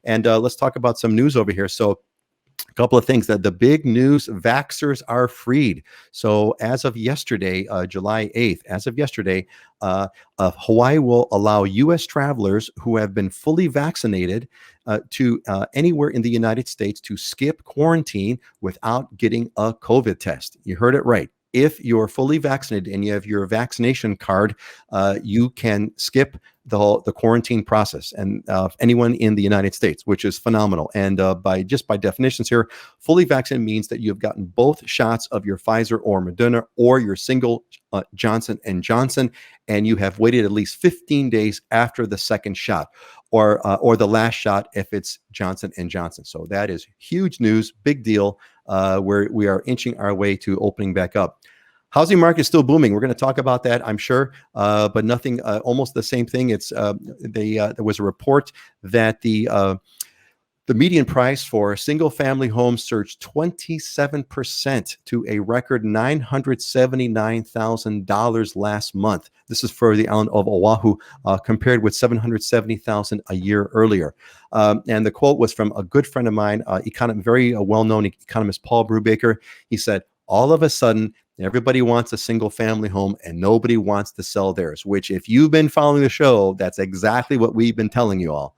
And let's talk about some news over here. So a couple of things. That the big news: Vaxxers are freed. So as of yesterday, July 8th, as of yesterday, Hawaii will allow U.S. travelers who have been fully vaccinated to anywhere in the United States to skip quarantine without getting a COVID test. You heard it right. If you're fully vaccinated and you have your vaccination card, you can skip the quarantine process, and anyone in the United States, which is phenomenal. And by definitions here, fully vaccinated means that you've gotten both shots of your Pfizer or Moderna or your single Johnson & Johnson, and you have waited at least 15 days after the second shot, or the last shot if it's Johnson & Johnson. So that is huge news, big deal, where we are inching our way to opening back up. Housing market is still booming. We're going to talk about that, I'm sure, but nothing, almost the same thing. It's there was a report that the median price for single-family homes surged 27% to a record $979,000 last month. This is for the island of Oahu, compared with $770,000 a year earlier. And the quote was from a good friend of mine, very well-known economist Paul Brubaker. He said, "All of a sudden, everybody wants a single family home and nobody wants to sell theirs," which, if you've been following the show, that's exactly what we've been telling you all.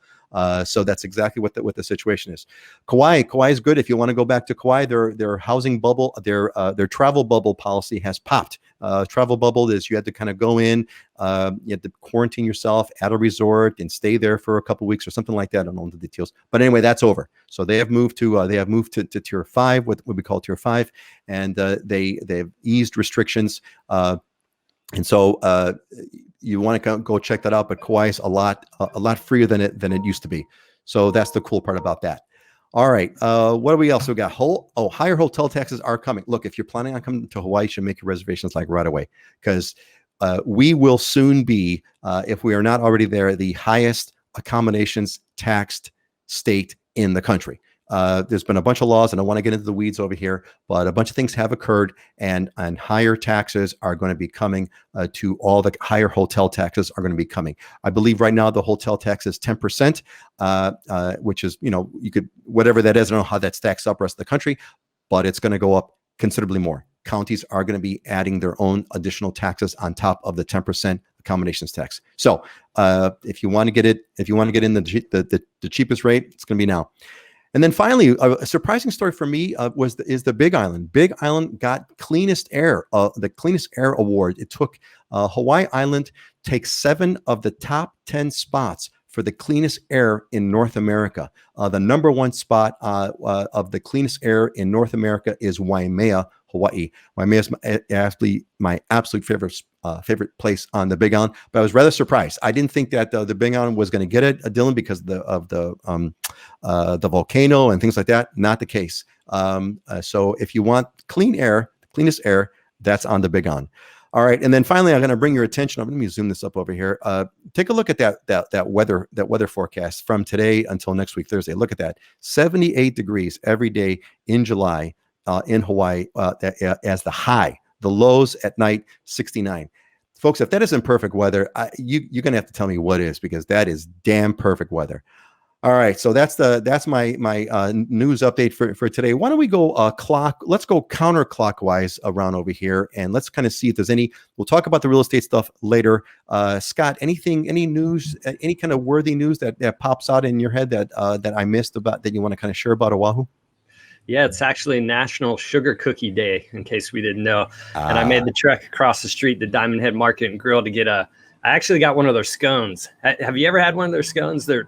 So that's exactly what the situation is. Kauai is good. If you want to go back to Kauai, their housing bubble, their travel bubble policy has popped. Travel bubble is you had to kind of go in, you had to quarantine yourself at a resort and stay there for a couple of weeks or something like that. I don't know the details, but anyway, that's over. So they have moved to tier 5, what we call tier 5, and they've eased restrictions. And so you want to go check that out, but Kauai is a lot freer than it used to be. So that's the cool part about that. All right, what do we also got? Higher hotel taxes are coming. Look, if you're planning on coming to Hawaii, you should make your reservations like right away, because we will soon be, if we are not already there, the highest accommodations taxed state in the country. There's been a bunch of laws, and I want to get into the weeds over here, but a bunch of things have occurred, and higher taxes are going to be coming to all the higher hotel taxes are going to be coming. I believe right now the hotel tax is 10%, which is, you could, whatever that is, I don't know how that stacks up rest of the country, but it's going to go up considerably more. Counties are going to be adding their own additional taxes on top of the 10% accommodations tax. So if you want to get in the cheapest rate, it's going to be now. And then finally, a surprising story for me is the Big Island. Big Island got Cleanest Air, the Cleanest Air Award. It took Hawaii Island takes 7 of the top 10 spots for the cleanest air in North America. The number 1 spot of the cleanest air in North America is Waimea, Hawaii. Waimea is my absolute favorite place on the Big Island, but I was rather surprised. I didn't think that the Big Island was going to get it, Dylan, because of the volcano and things like that. Not the case. So if you want clean air, cleanest air, that's on the Big Island. All right, and then finally, I'm going to bring your attention. Let me zoom this up over here. Take a look at that weather forecast from today until next week Thursday. Look at that, 78 degrees every day in July in Hawaii as the high. The lows at night 69. Folks, if that isn't perfect weather, you're going to have to tell me what is, because that is damn perfect weather. All right, so that's my news update for today. Why don't we go let's go counterclockwise around over here, and let's kind of see if there's any. We'll talk about the real estate stuff later. Scott, any news, any kind of worthy news that pops out in your head that I missed about, that you want to kind of share about Oahu? Yeah, it's actually National Sugar Cookie Day, in case we didn't know. And I made the trek across the street to Diamond Head Market and Grill to get I actually got one of their scones. Have you ever had one of their scones? They're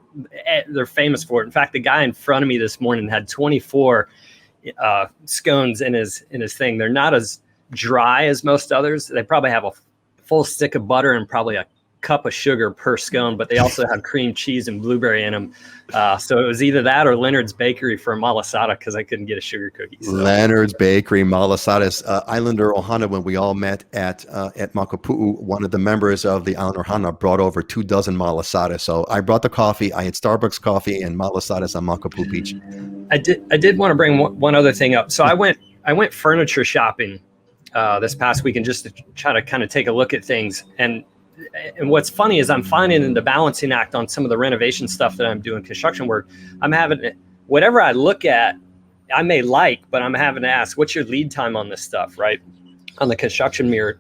famous for it. In fact, the guy in front of me this morning had 24 scones in his thing. They're not as dry as most others. They probably have a full stick of butter and probably a cup of sugar per scone, but they also have cream cheese and blueberry in them. So it was either that or Leonard's Bakery for malasada, because I couldn't get a sugar cookie. So. Leonard's Bakery, malasadas. Islander Ohana, when we all met at Makapu'u, one of the members of the Islander Ohana brought over 24 malasadas. So I brought the coffee. I had Starbucks coffee and malasadas on Makapu'u Beach. I did want to bring one other thing up. So I went furniture shopping this past weekend just to try to kind of take a look at things. And and what's funny is I'm finding in the balancing act on some of the renovation stuff that I'm doing, construction work, I'm having, whatever I look at, I may like, but I'm having to ask, what's your lead time on this stuff, right? On the construction mirror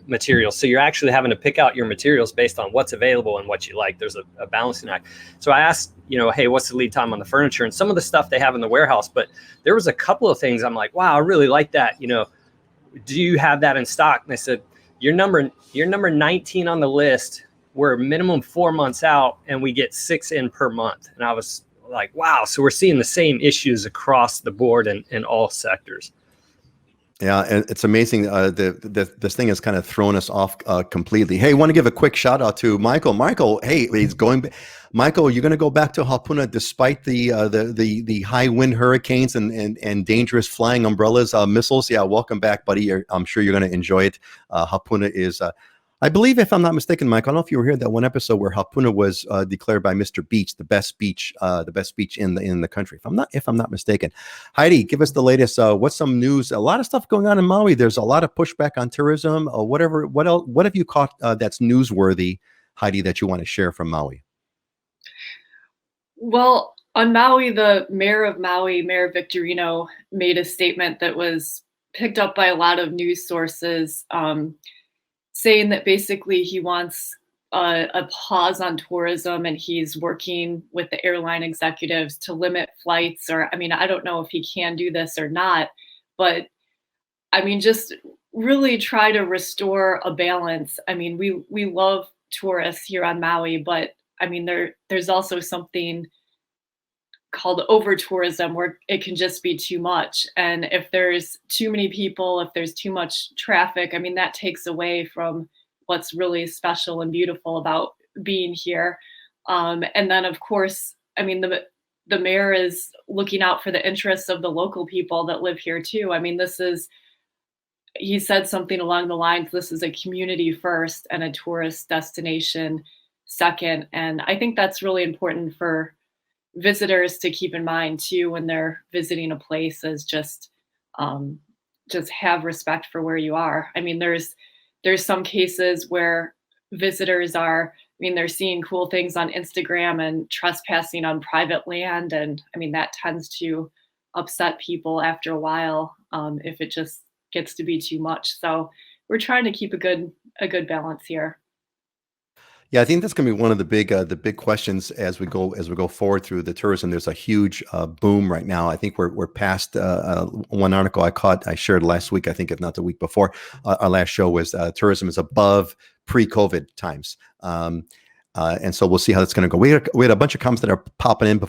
materials. So you're actually having to pick out your materials based on what's available and what you like. There's a balancing act. So I asked, hey, what's the lead time on the furniture and some of the stuff they have in the warehouse? But there was a couple of things I'm like, wow, I really like that. Do you have that in stock? And they said, you're number 19 on the list. We're minimum 4 months out and we get 6 in per month. And I was like, wow. So we're seeing the same issues across the board in all sectors. Yeah, and it's amazing. This thing has kind of thrown us off completely. Hey, I want to give a quick shout out to Michael. Michael, hey, he's going. Michael, you're going to go back to Hapuna despite the high wind hurricanes and dangerous flying umbrellas, missiles. Yeah, welcome back, buddy. I'm sure you're going to enjoy it. Hapuna is. I believe, if I'm not mistaken, Mike, I don't know if you were here that one episode where Hapuna was declared by Mr. Beach the best beach in the country. If I'm not mistaken, Heidi, give us the latest. What's some news? A lot of stuff going on in Maui. There's a lot of pushback on tourism. Whatever. What else? What have you caught that's newsworthy, Heidi, that you want to share from Maui? Well, on Maui, the mayor of Maui, Mayor Victorino, made a statement that was picked up by a lot of news sources. Saying that basically he wants a pause on tourism and he's working with the airline executives to limit flights. Or, I don't know if he can do this or not, but just really try to restore a balance. We love tourists here on Maui, but there's also something called over tourism where it can just be too much. And if there's too many people, if there's too much traffic, that takes away from what's really special and beautiful about being here. And then of course, the mayor is looking out for the interests of the local people that live here too. He said something along the lines, this is a community first and a tourist destination second. And I think that's really important for visitors to keep in mind too when they're visiting a place, is just have respect for where you are. There's some cases where visitors are, they're seeing cool things on Instagram and trespassing on private land, and that tends to upset people after a while if it just gets to be too much. So we're trying to keep a good balance here. Yeah, I think that's going to be one of the big questions as we go forward through the tourism. There's a huge boom right now. I think we're past one article I shared last week. I think if not the week before, our last show was tourism is above pre-COVID times. And so we'll see how that's going to go. We had a bunch of comments that are popping in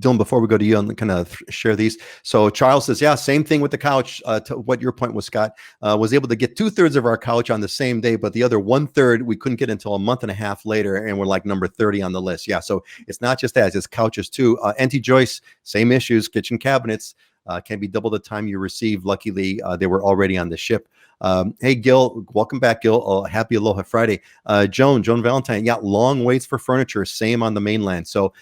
Dylan, before we go to you and kind of share these. So Charles says, yeah, same thing with the couch. To what your point was, Scott, was able to get 2/3 of our couch on the same day, but the other 1/3 we couldn't get until a month and a half later, and we're like number 30 on the list. Yeah, so it's not just that, it's couches too. Auntie Joyce, same issues. Kitchen cabinets can be double the time you receive. Luckily, they were already on the ship. Hey, Gil, welcome back, Gil. Happy Aloha Friday. Joan Valentine, yeah, long waits for furniture. Same on the mainland. So,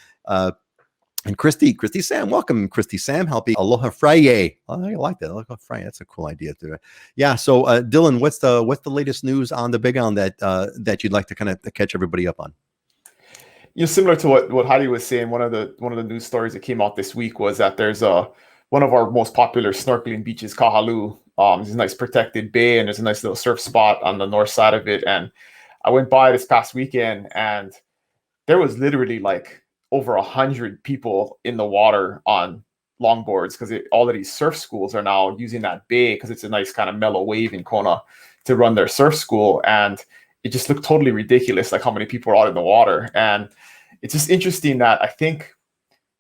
and Christy Sam, welcome, Christy Sam. Happy Aloha Friday. Oh, I like that. Aloha Friday. That's a cool idea too. Yeah. So, Dylan, what's the latest news on the Big Island that you'd like to kind of catch everybody up on? Similar to what Heidi was saying, one of the news stories that came out this week was that there's one of our most popular snorkeling beaches, Kahalu. There's a nice protected bay and there's a nice little surf spot on the north side of it. And I went by this past weekend and there was literally like over 100 people in the water on longboards, because all of these surf schools are now using that bay because it's a nice kind of mellow wave in Kona to run their surf school. And it just looked totally ridiculous, like how many people are out in the water. And it's just interesting that I think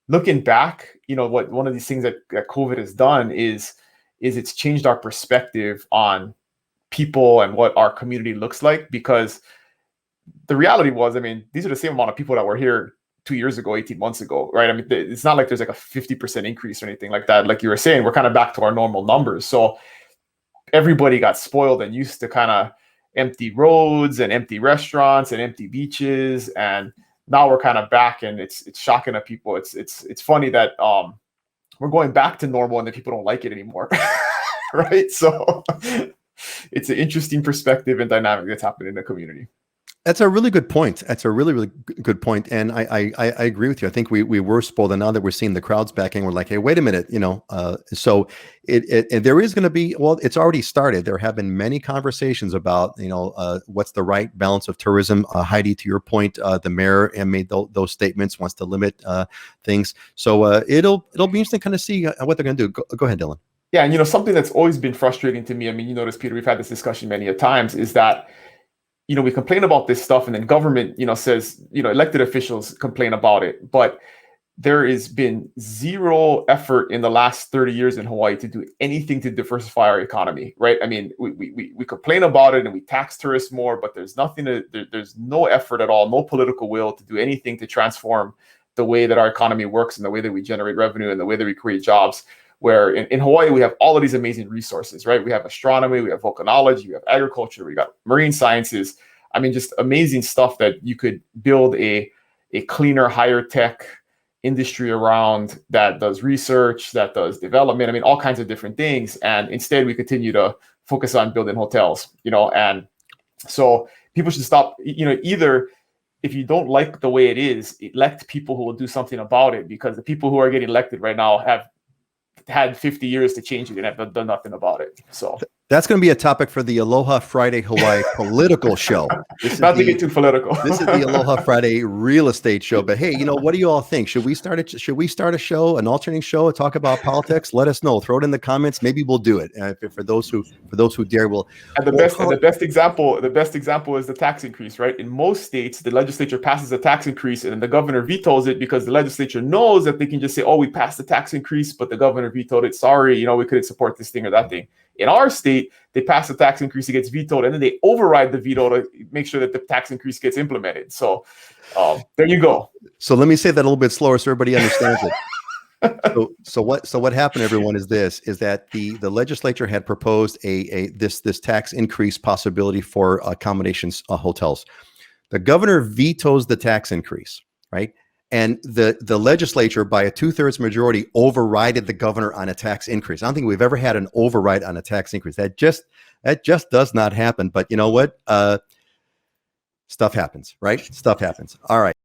looking back, what one of these things that COVID has done is it's changed our perspective on people and what our community looks like. Because the reality was, these are the same amount of people that were here 2 years ago, 18 months ago, right? It's not like there's like a 50% increase or anything like that. Like you were saying, we're kind of back to our normal numbers. So everybody got spoiled and used to kind of empty roads and empty restaurants and empty beaches. And now we're kind of back, and it's shocking to people. It's funny that we're going back to normal and then people don't like it anymore. Right? So it's an interesting perspective and dynamic that's happening in the community. That's a really good point. That's a really, really good point. And I agree with you. I think we were spoiled. And now that we're seeing the crowds backing, we're like, hey, wait a minute, so there is going to be, well, it's already started. There have been many conversations about, what's the right balance of tourism. Heidi, to your point, the mayor made those statements, wants to limit things. So it'll be interesting to kind of see what they're going to do. Go ahead, Dylan. Yeah. And, something that's always been frustrating to me, I mean, you notice, Peter, we've had this discussion many a times, is that we complain about this stuff and then government, says, elected officials complain about it. But there has been zero effort in the last 30 years in Hawaii to do anything to diversify our economy, right? I mean, we complain about it and we tax tourists more, but there's there's no effort at all, no political will to do anything to transform the way that our economy works and the way that we generate revenue and the way that we create jobs. Where in Hawaii, we have all of these amazing resources, right? We have astronomy, we have volcanology, we have agriculture, we got marine sciences. I mean, just amazing stuff that you could build a cleaner, higher tech industry around that does research, that does development. I mean, all kinds of different things. And instead, we continue to focus on building hotels, and so people should stop, either if you don't like the way it is, elect people who will do something about it, because the people who are getting elected right now have had 50 years to change it and have done nothing about it. So that's going to be a topic for the Aloha Friday Hawaii political show. Not to get too political. This is the Aloha Friday real estate show. But hey, what do you all think? Should we start a show, an alternating show, talk about politics? Let us know. Throw it in the comments. Maybe we'll do it. For those who dare, we'll. And the best example is the tax increase, right? In most states, the legislature passes a tax increase and the governor vetoes it because the legislature knows that they can just say, "Oh, we passed the tax increase, but the governor vetoed it. Sorry, we couldn't support this thing or that thing." In our state, they pass the tax increase, it gets vetoed, and then they override the veto to make sure that the tax increase gets implemented. So there you go. So let me say that a little bit slower so everybody understands it. So what happened, everyone, is that the legislature had proposed this tax increase possibility for accommodations hotels. The governor vetoes the tax increase, right? And the legislature, by a 2/3 majority, overrided the governor on a tax increase. I don't think we've ever had an override on a tax increase. That just does not happen. But you know what? Stuff happens, right? Stuff happens. All right.